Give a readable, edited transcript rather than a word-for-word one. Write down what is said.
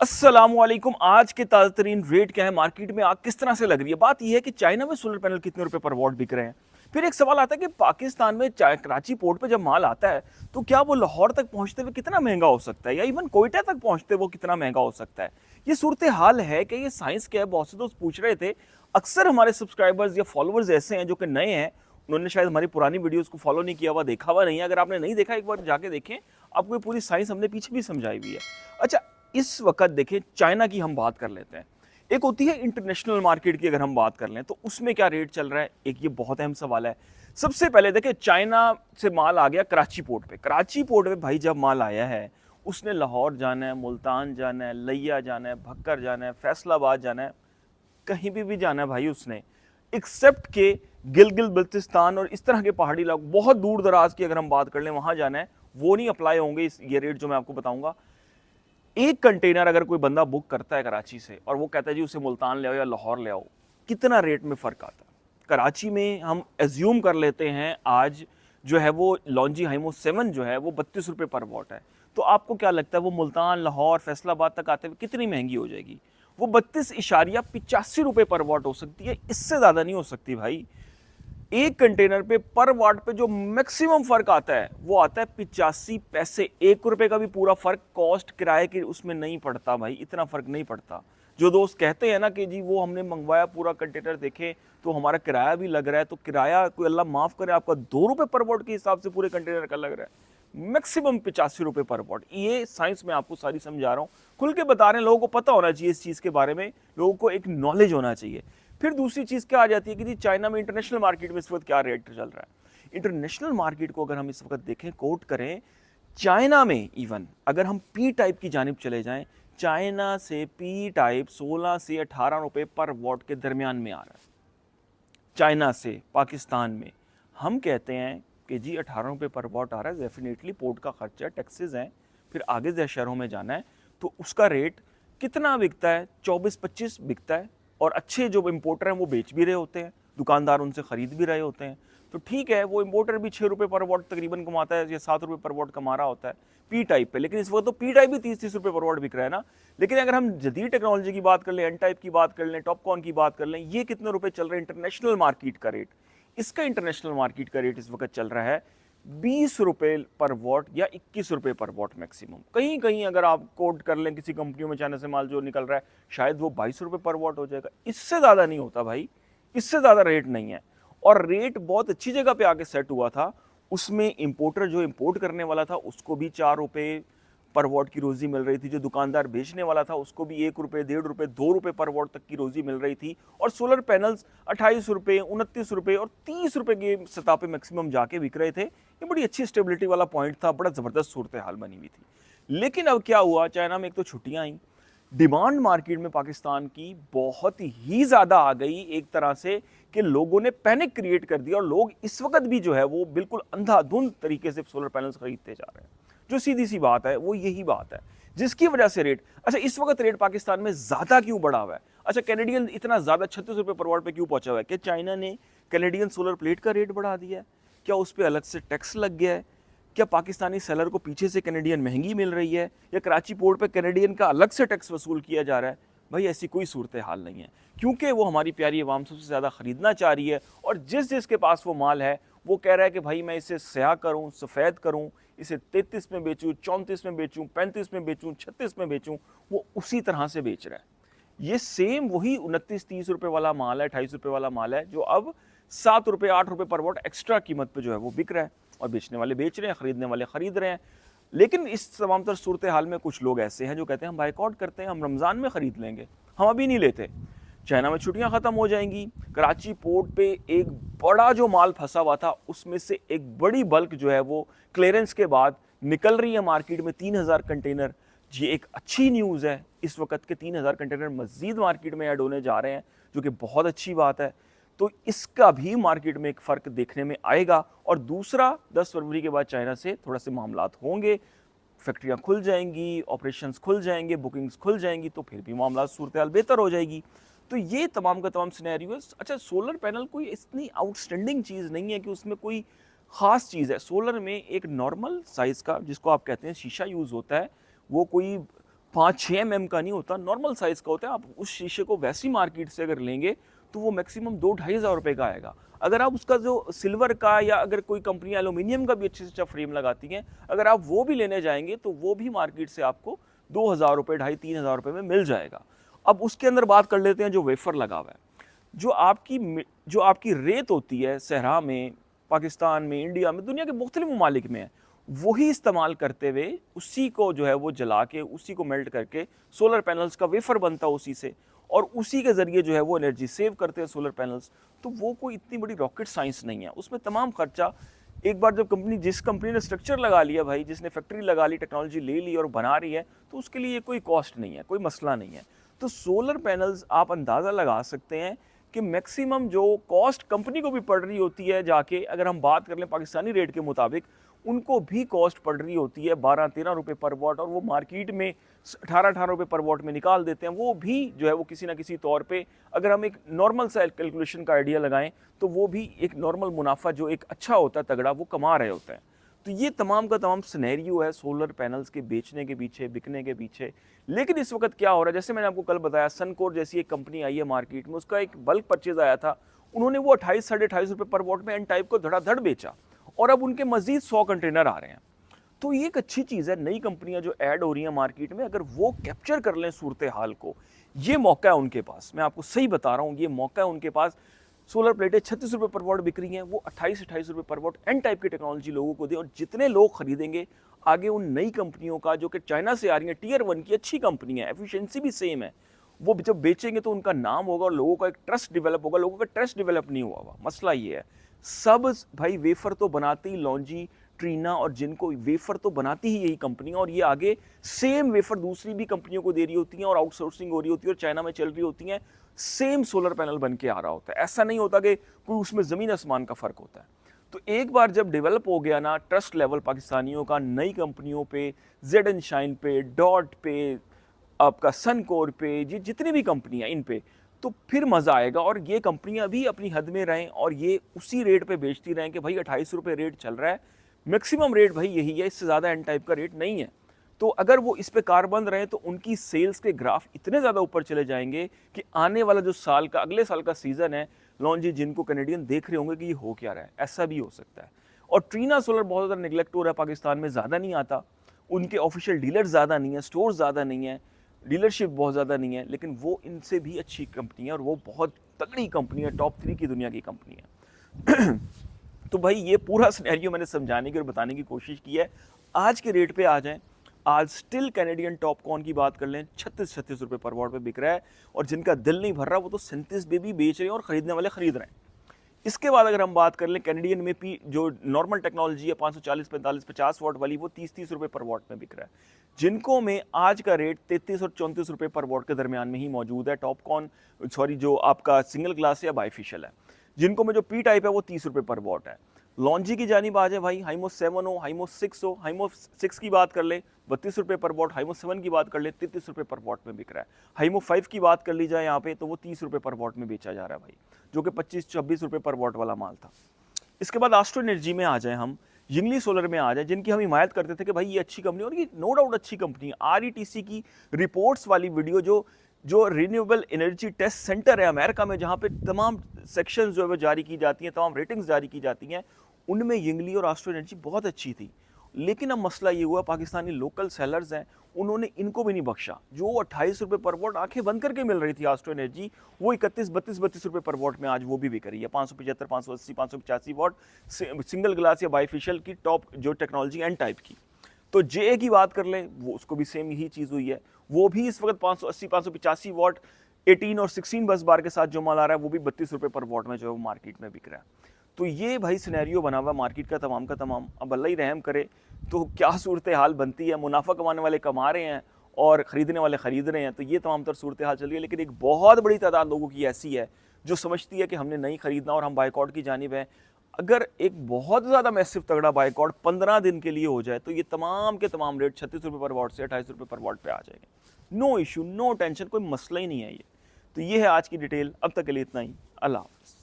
अस्सलामुअलैकुम। आज के ताज़ा तरीन रेट क्या है, मार्केट में आग किस तरह से लग रही है। बात यह है कि चाइना में सोलर पैनल कितने रुपए पर वॉट बिक रहे हैं। फिर एक सवाल आता है कि पाकिस्तान में कराची पोर्ट पे जब माल आता है तो क्या वो लाहौर तक पहुंचते हुए कितना महंगा हो सकता है, या इवन कोयटा तक पहुंचते वो कितना महंगा हो सकता है। ये सूरत हाल है कि ये साइंस क्या है। बहुत से दोस्त पूछ रहे थे। अक्सर हमारे सब्सक्राइबर्स या फॉलोअर्स ऐसे हैं जो कि नए हैं, उन्होंने शायद हमारी पुरानी वीडियोस को फॉलो नहीं किया हुआ, देखा हुआ नहीं है। अगर आपने नहीं देखा, एक बार जाके देखें, आपको ये पूरी साइंस हमने पीछे भी समझाई हुई है। अच्छा, इस वक्त देखें, चाइना की हम बात कर लेते हैं। एक होती है इंटरनेशनल मार्केट की, अगर हम बात कर लें तो उसमें क्या रेट चल रहा है, एक ये बहुत अहम सवाल है। सबसे पहले देखें, चाइना से माल आ गया कराची पोर्ट पे। कराची पोर्ट पे भाई जब माल आया है, उसने लाहौर जाना है, मुल्तान जाना है, लिया जाना है, भक्कर जाना है, फैसलाबाद जाना है, कहीं भी जाना है भाई उसने, एक्सेप्ट के गिलगित बल्तिस्तान और इस तरह के पहाड़ी इलाकों, बहुत दूर दराज की अगर हम बात कर लें, वहां जाना है, वो नहीं अप्लाई होंगे ये रेट जो मैं आपको बताऊंगा। एक कंटेनर अगर कोई बंदा बुक करता है कराची से और वो कहता है जी उसे मुल्तान ले आओ या लाहौर ले आओ, कितना रेट में फ़र्क आता है। कराची में हम एज्यूम कर लेते हैं आज जो है वो लॉन्जी हाइमो 7 जो है वो 32 रुपये पर वॉट है। तो आपको क्या लगता है वो मुल्तान, लाहौर, फैसलाबाद तक आते हुए कितनी महंगी हो जाएगी? वो 32.85 रुपये पर वॉट हो सकती है, इससे ज़्यादा नहीं हो सकती भाई। एक कंटेनर पे पर वाट पे जो मैक्सिमम फर्क आता है वो आता है 85 पैसे। 1 रुपए का भी पूरा फर्क कॉस्ट किराए के उसमें नहीं पड़ता भाई, इतना फर्क नहीं पड़ता। जो दोस्त कहते हैं ना कि जी वो हमने मंगवाया पूरा कंटेनर, देखे तो हमारा किराया भी लग रहा है, तो किराया कोई अल्लाह माफ करे आपका 2 रुपए पर वॉट के हिसाब से पूरे कंटेनर का लग रहा है, मैक्सिमम 85 रुपए पर वॉट। ये साइंस में आपको सारी समझा रहा हूँ, खुल के बता रहे हैं। लोगों को पता होना चाहिए इस चीज़ के बारे में, लोगों को एक नॉलेज होना चाहिए। फिर दूसरी चीज़ क्या आ जाती है कि जी चाइना में इंटरनेशनल मार्केट में इस वक्त क्या रेट चल रहा है। इंटरनेशनल मार्केट को अगर हम इस वक्त देखें, कोट करें, चाइना में इवन अगर हम पी टाइप की जानिब चले जाएं, चाइना से पी टाइप 16 से 18 रुपए पर वॉट के दरमियान में आ रहा है। चाइना से पाकिस्तान में हम कहते हैं कि जी 18 रुपये पर वॉट आ रहा है। डेफिनेटली पोर्ट का खर्चा, टैक्सेस हैं, फिर आगे शहरों में जाना है, तो उसका रेट कितना बिकता है? 24-25 बिकता है। और अच्छे जो इम्पोर्टर हैं वो बेच भी रहे होते हैं, दुकानदार उनसे ख़रीद भी रहे होते हैं। तो ठीक है, वो इम्पोर्टर भी 6 रुपये पर वॉट तकरीबन कमाता है, या 7 रुपये पर वॉट कमा रहा होता है पी टाइप पे। लेकिन इस वक्त तो पी टाइप भी 30-30 रुपये पर वॉट बिक रहा है ना। लेकिन अगर हम जदीद टेक्नोलॉजी की बात कर लें, एन टाइप की बात कर लें, टॉपकॉन की बात कर लें, ये कितने रुपए चल रहे हैं इंटरनेशनल मार्केट का रेट? इसका इंटरनेशनल मार्केट का रेट इस वक्त चल रहा है 20 रुपये पर वॉट या 21 रुपये पर वॉट मैक्सिमम। कहीं कहीं अगर आप कोट कर लें किसी कंपनियों में चाइना से माल जो निकल रहा है, शायद वो 22 रुपये पर वॉट हो जाएगा। इससे ज़्यादा नहीं होता भाई, इससे ज़्यादा रेट नहीं है। और रेट बहुत अच्छी जगह पे आके सेट हुआ था। उसमें इंपोर्टर जो इंपोर्ट करने वाला था उसको भी 4 रुपये पर वॉट की रोजी मिल रही थी, जो दुकानदार बेचने वाला था उसको भी 1 रुपये, 1.5 रुपये, 2 रुपये पर वॉट तक की रोजी मिल रही थी। और सोलर पैनल्स 28 रुपये, 29 रुपये और 30 रुपये की सतह पे मैक्सिमम जाके बिक रहे थे। ये बड़ी अच्छी स्टेबिलिटी वाला पॉइंट था, बड़ा ज़बरदस्त सूरत हाल बनी हुई थी। लेकिन अब क्या हुआ, चाइना में एक तो छुट्टियां आई, डिमांड मार्केट में पाकिस्तान की बहुत ही ज़्यादा आ गई एक तरह से, कि लोगों ने पैनिक क्रिएट कर दिया। और लोग इस वक्त भी जो है वो बिल्कुल अंधाधुंध तरीके से सोलर पैनल्स खरीदते जा रहे हैं। जो सीधी सी बात है वो यही बात है जिसकी वजह से रेट, अच्छा इस वक्त रेट पाकिस्तान में ज़्यादा क्यों बढ़ा हुआ है? अच्छा, कैनेडियन इतना ज़्यादा 36 रुपये पर वॉट पे क्यों पहुंचा हुआ है? क्या चाइना ने कैनेडियन सोलर प्लेट का रेट बढ़ा दिया है? क्या उस पर अलग से टैक्स लग गया है? क्या पाकिस्तानी सेलर को पीछे से कैनेडियन महंगी मिल रही है? या कराची पोर्ट पे कैनेडियन का अलग से टैक्स वसूल किया जा रहा है? भाई ऐसी कोई सूरत हाल नहीं है, क्योंकि वो हमारी प्यारी आवाम सबसे ज़्यादा ख़रीदना चाह रही है। और जिस जिसके पास वो माल है वो कह रहा है कि भाई मैं इसे स्याह करूँ, सफ़ेद करूँ, इसे 33 में बेचूँ, 34 में बेचूँ, 35 में बेचूँ, 36 में बेचूँ, वो उसी तरह से बेच रहा है। ये सेम वही 29-30 रुपये वाला माल है, 28 रुपये वाला माल है, जो अब 7 रुपये, 8 रुपये पर वॉट एक्स्ट्रा कीमत पे जो है वो बिक रहा है। और बेचने वाले बेच रहे हैं, ख़रीदने वाले ख़रीद रहे हैं। लेकिन इस तमाम तर सूरत हाल में कुछ लोग ऐसे हैं जो कहते हैं हम बाइकआउट करते हैं, हम रमज़ान में ख़रीद लेंगे, हम अभी नहीं लेते, चाइना में छुट्टियां ख़त्म हो जाएंगी। कराची पोर्ट पे एक बड़ा जो माल फंसा हुआ था उसमें से एक बड़ी बल्क जो है वो क्लियरेंस के बाद निकल रही है मार्केट में, 3000 कंटेनर। ये एक अच्छी न्यूज़ है, इस वक्त के 3000 कंटेनर मज़ीद मार्केट में ऐड होने जा रहे हैं, जो कि बहुत अच्छी बात है। तो इसका भी मार्केट में एक फ़र्क देखने में आएगा। और दूसरा, 10 फरवरी के बाद चाइना से थोड़ा से मामलात होंगे, फैक्ट्रियाँ खुल जाएंगी, ऑपरेशंस खुल जाएंगे, बुकिंग्स खुल जाएंगी, तो फिर भी मामला सूरत हाल बेहतर हो जाएगी। तो ये तमाम का तमाम सिनेरियो है। अच्छा, सोलर पैनल कोई इतनी आउटस्टैंडिंग चीज़ नहीं है कि उसमें कोई ख़ास चीज़ है। सोलर में एक नॉर्मल साइज़ का, जिसको आप कहते हैं शीशा, यूज़ होता है। वो कोई 5-6 mm का नहीं होता, नॉर्मल साइज़ का होता है। आप उस शीशे को वैसी मार्केट से अगर लेंगे तो वो मैक्सिमम 2-2.5 हज़ार रुपए का आएगा। अगर आप उसका जो सिल्वर का या अगर कोई कंपनी एल्यूमीनियम का भी अच्छे से अच्छा फ्रेम लगाती हैं, अगर आप वो भी लेने जाएँगे तो वो भी मार्केट से आपको 2,000 रुपए, 2,500-3,000 रुपए में मिल जाएगा। अब उसके अंदर बात कर लेते हैं जो वेफर लगा हुआ है। जो आपकी रेत होती है सहरा में, पाकिस्तान में, इंडिया में, दुनिया के मुख्तलिफ ममालिक में है, वही इस्तेमाल करते हुए उसी को जो है वो जला के, उसी को मेल्ट करके सोलर पैनल्स का वेफर बनता है उसी से, और उसी के ज़रिए जो है वो एनर्जी सेव करते हैं सोलर पैनल्स। तो वो कोई इतनी बड़ी रॉकेट साइंस नहीं है, उसमें तमाम खर्चा एक बार जब जिस कंपनी ने स्ट्रक्चर लगा लिया भाई, जिसने फैक्ट्री लगा ली, टेक्नोलॉजी ले ली और बना रही है, तो उसके लिए कोई कॉस्ट नहीं है, कोई मसला नहीं है। तो सोलर पैनल्स आप अंदाज़ा लगा सकते हैं कि मैक्सिमम जो कॉस्ट कंपनी को भी पड़ रही होती है जाके, अगर हम बात कर लें पाकिस्तानी रेट के मुताबिक, उनको भी कॉस्ट पड़ रही होती है 12-13 रुपए पर वॉट, और वो मार्केट में 18-18 रुपए पर वॉट में निकाल देते हैं। वो भी जो है वो किसी ना किसी तौर पे, अगर हम एक नॉर्मल सा कैलकुलेशन का आइडिया लगाएं, तो वो भी एक नॉर्मल मुनाफा जो एक अच्छा होता है तगड़ा, वो कमा रहे होते हैं। तो ये तमाम का तमाम सिनेरियो है सोलर पैनल्स के बेचने के पीछे, बिकने के पीछे। लेकिन इस वक्त क्या हो रहा है, जैसे मैंने आपको कल बताया, सनकोर जैसी एक कंपनी आई है मार्केट में, उसका एक बल्क परचेज आया था, उन्होंने वो 28 साढ़े 28 रुपये पर वॉट में एन टाइप को धड़ाधड़ बेचा, और अब उनके मजीद 100 कंटेनर आ रहे हैं। तो ये एक अच्छी चीज़ है, नई कंपनियां जो ऐड हो रही हैं मार्केट में, अगर वो कैप्चर कर लें सूरत हाल को, ये मौका है उनके पास। मैं आपको सही बता रहा हूँ, ये मौका है उनके पास। सोलर प्लेटें 36 रुपये पर वॉट बिक रही हैं, वो 28-28 रुपये पर वॉट एन टाइप की टेक्नोलॉजी लोगों को दे, और जितने लोग खरीदेंगे आगे उन नई कंपनियों का, जो कि चाइना से आ रही हैं, टियर 1 की अच्छी कंपनी है, एफिशिएंसी भी सेम है, वो जब बेचेंगे तो उनका नाम होगा और लोगों का एक ट्रस्ट डेवलप होगा। लोगों का ट्रस्ट डेवलप नहीं हुआ हुआ, मसला ये है। सब भाई वेफर तो बनाती ही लॉन्जी, ट्रीना और जिनको वेफर तो बनाती ही यही कंपनी, और ये आगे सेम वेफर दूसरी भी कंपनियों को दे रही होती हैं, और आउटसोर्सिंग हो रही होती है और चाइना में चल रही होती हैं। सेम सोलर पैनल बन के आ रहा होता है, ऐसा नहीं होता कि कोई उसमें ज़मीन आसमान का फ़र्क होता है। तो एक बार जब डेवलप हो गया ना ट्रस्ट लेवल पाकिस्तानियों का नई कंपनियों पे, जेड एंड शाइन पे, डॉट पे, आपका सनकोर पे, ये जितनी भी कंपनियां इन पे, तो फिर मज़ा आएगा। और ये कंपनियां भी अपनी हद में रहें और ये उसी रेट पे बेचती रहें कि भाई 28 रुपये रेट चल रहा है, मैक्सिमम रेट भाई यही है, इससे ज़्यादा एन टाइप का रेट नहीं है। तो अगर वो इस पे कारबंद रहें तो उनकी सेल्स के ग्राफ इतने ज़्यादा ऊपर चले जाएंगे कि आने वाला जो साल का, अगले साल का सीज़न है, लॉन्जी जिनको कैनेडियन देख रहे होंगे कि ये हो क्या रहा है, ऐसा भी हो सकता है। और ट्रीना सोलर बहुत ज़्यादा निगलेक्ट हो रहा है पाकिस्तान में, ज़्यादा नहीं आता, उनके ऑफिशियल डीलर ज़्यादा नहीं है, स्टोर ज़्यादा नहीं है, डीलरशिप बहुत ज़्यादा नहीं है, लेकिन वो इनसे भी अच्छी कंपनी है और वो बहुत तगड़ी कंपनी है, टॉप 3 की दुनिया की कंपनी है। तो भाई ये पूरा सिनेरियो मैंने समझाने की और बताने की कोशिश की है। आज के रेट पे आ जाएं, आज स्टिल कैनेडियन टॉपकॉर्न की बात कर लें, 36-36 रुपये पर वॉट पे बिक रहा है, और जिनका दिल नहीं भर रहा वो तो 37 पे भी बेच रहे हैं और ख़रीदने वाले ख़रीद रहे हैं। इसके बाद अगर हम बात कर लें कैनेडियन में भी, जो नॉर्मल टेक्नोलॉजी है 540, 45, 50 वॉट वाली, वो 30-30 रुपये पर वॉट में बिक रहा है। जिनको में आज का रेट 33 और 34 रुपये पर वॉट के दरमियान में ही मौजूद है। टॉपकॉर्न जो आपका सिंगल ग्लास या बाईफिशियल है, जिनको में जो पी टाइप है वो 30 रुपये पर वॉट है। लॉन्जी की जानिब आ जाए भाई, हाइमो 7 हो, हाइमो 6 हो, हाइमो 6 की बात कर ले 32 रुपये पर वॉट, हाइमो 7 की बात कर ले 33 रुपये पर वॉट में बिक रहा है। हाइमो 5 की बात कर ली जाए यहाँ पे तो वो 30 रुपये पर वॉट में बेचा जा रहा है भाई, जो कि 25-26 रुपये पर वॉट वाला माल था। इसके बाद एस्ट्रो एनर्जी में आ जाए हम, यिंगली सोलर में आ जाए, जिनकी हम हिमायत करते थे कि भाई ये अच्छी कंपनी, और ये नो डाउट अच्छी कंपनी है। RETC की रिपोर्ट्स वाली वीडियो, जो रिन्यूएबल एनर्जी टेस्ट सेंटर है अमेरिका में, जहाँ पे तमाम सेक्शन जो है वो जारी की जाती हैं, तमाम रेटिंग्स जारी की जाती हैं, उनमें यिंगली और एस्ट्रो एनर्जी बहुत अच्छी थी। लेकिन अब मसला ये हुआ, पाकिस्तानी लोकल सेलर्स हैं, उन्होंने इनको भी नहीं बख्शा। जो 28 रुपये पर वॉट आंखें बंद करके मिल रही थी एस्ट्रो एनर्जी, वो 31-32 रुपये पर वॉट में आज वो भी बिक रही है। 575, 580, 585 वॉट सिंगल ग्लास या बाईफिशियल की टॉप जो टेक्नोलॉजी एन टाइप की। तो जे की बात कर लें, वो उसको भी सेम यही चीज़ हुई है, वो भी इस वक्त 580, 585 वॉट 18 और 16 बस बार के साथ जो माल आ रहा है वो भी 32 रुपये पर वॉट में जो है वो मार्केट में बिक रहा है। तो ये भाई सिनेरियो बना हुआ मार्केट का तमाम का तमाम। अब अल्लाह ही रहम करे तो क्या सूरत हाल बनती है। मुनाफा कमाने वाले कमा रहे हैं और ख़रीदने वाले ख़रीद रहे हैं, तो ये तमाम तर सूरत हाल चल रही है। लेकिन एक बहुत बड़ी तादाद लोगों की ऐसी है जो समझती है कि हमने नहीं ख़रीदना और हम बाइकआउट की जानिब है। अगर एक बहुत ज़्यादा मैसिव तगड़ा बाइकआउट 15 दिन के लिए हो जाए तो ये तमाम के तमाम रेट 36 रुपये पर वॉट से 28 रुपये पर वॉट पे आ जाएंगे। नो इशू, नो टेंशन, कोई मसला ही नहीं है ये। तो ये है आज की डिटेल। अब तक के लिए इतना ही। अल्लाह हाफ़िज़।